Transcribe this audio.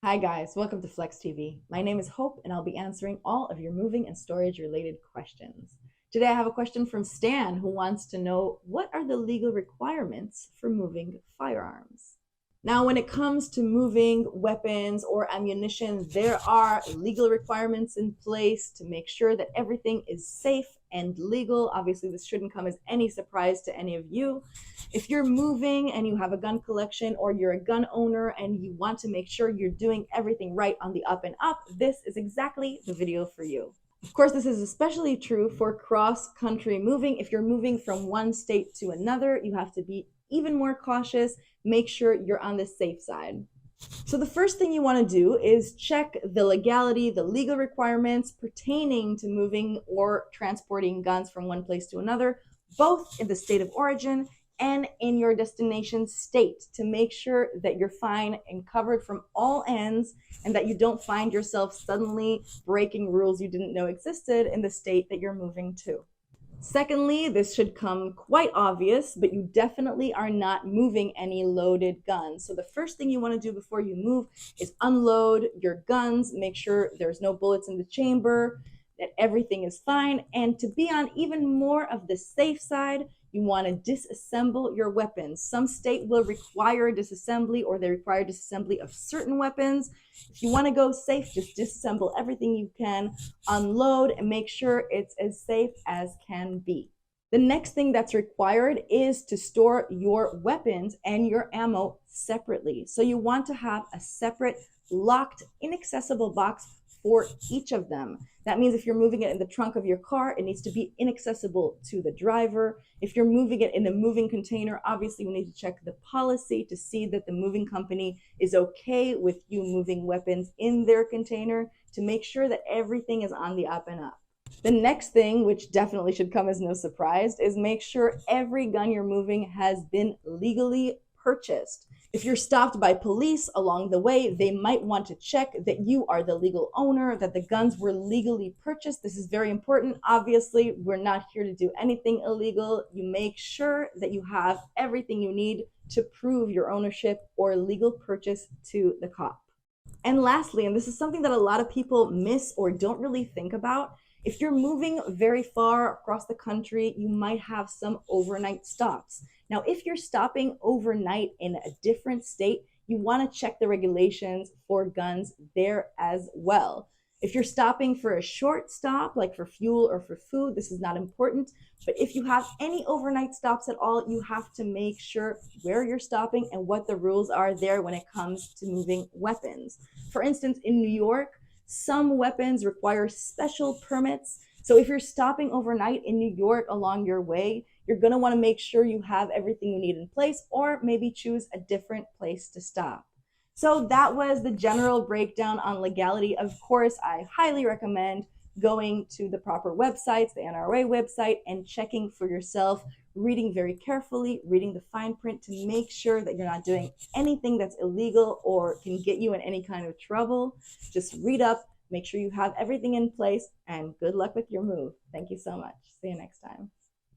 Hi guys, welcome to Flex TV. My name is Hope and I'll be answering all of your moving and storage related questions. Today I have a question from Stan who wants to know what are the legal requirements for moving firearms? Now, when it comes to moving weapons or ammunition, there are legal requirements in place to make sure that everything is safe and legal. Obviously, this shouldn't come as any surprise to any of you. If you're moving and you have a gun collection or you're a gun owner and you want to make sure you're doing everything right on the up and up, this is exactly the video for you. Of course, this is especially true for cross-country moving. If you're moving from one state to another, you have to be even more cautious. Make sure you're on the safe side. So the first thing you want to do is check the legality, the legal requirements pertaining to moving or transporting guns from one place to another, both in the state of origin and in your destination state, to make sure that you're fine and covered from all ends and that you don't find yourself suddenly breaking rules you didn't know existed in the state that you're moving to. Secondly, this should come quite obvious, but you definitely are not moving any loaded guns. So the first thing you want to do before you move is unload your guns, make sure there's no bullets in the chamber, that everything is fine. And to be on even more of the safe side, you want to disassemble your weapons. Some state will require disassembly, or they require disassembly of certain weapons. If you want to go safe, just disassemble everything you can, unload, and make sure it's as safe as can be. The next thing that's required is to store your weapons and your ammo separately. So you want to have a separate, locked, inaccessible box for each of them. That means if you're moving it in the trunk of your car, it needs to be inaccessible to the driver. If you're moving it in a moving container, obviously we need to check the policy to see that the moving company is okay with you moving weapons in their container, to make sure that everything is on the up and up. The next thing, which definitely should come as no surprise, is make sure every gun you're moving has been legally purchased. If you're stopped by police along the way, they might want to check that you are the legal owner, that the guns were legally purchased. This is very important. Obviously, we're not here to do anything illegal. You make sure that you have everything you need to prove your ownership or legal purchase to the cop. And lastly, and this is something that a lot of people miss or don't really think about, if you're moving very far across the country, you might have some overnight stops. Now, if you're stopping overnight in a different state, you want to check the regulations for guns there as well. If you're stopping for a short stop, like for fuel or for food, this is not important. But if you have any overnight stops at all, you have to make sure where you're stopping and what the rules are there when it comes to moving weapons. For instance, in New York, some weapons require special permits. So if you're stopping overnight in New York along your way, you're going to want to make sure you have everything you need in place, or maybe choose a different place to stop. So that was the general breakdown on legality. Of course, I highly recommend going to the proper websites, the NRA website, and checking for yourself, reading very carefully, reading the fine print to make sure that you're not doing anything that's illegal or can get you in any kind of trouble. Just read up, make sure you have everything in place, and good luck with your move. Thank you so much. See you next time.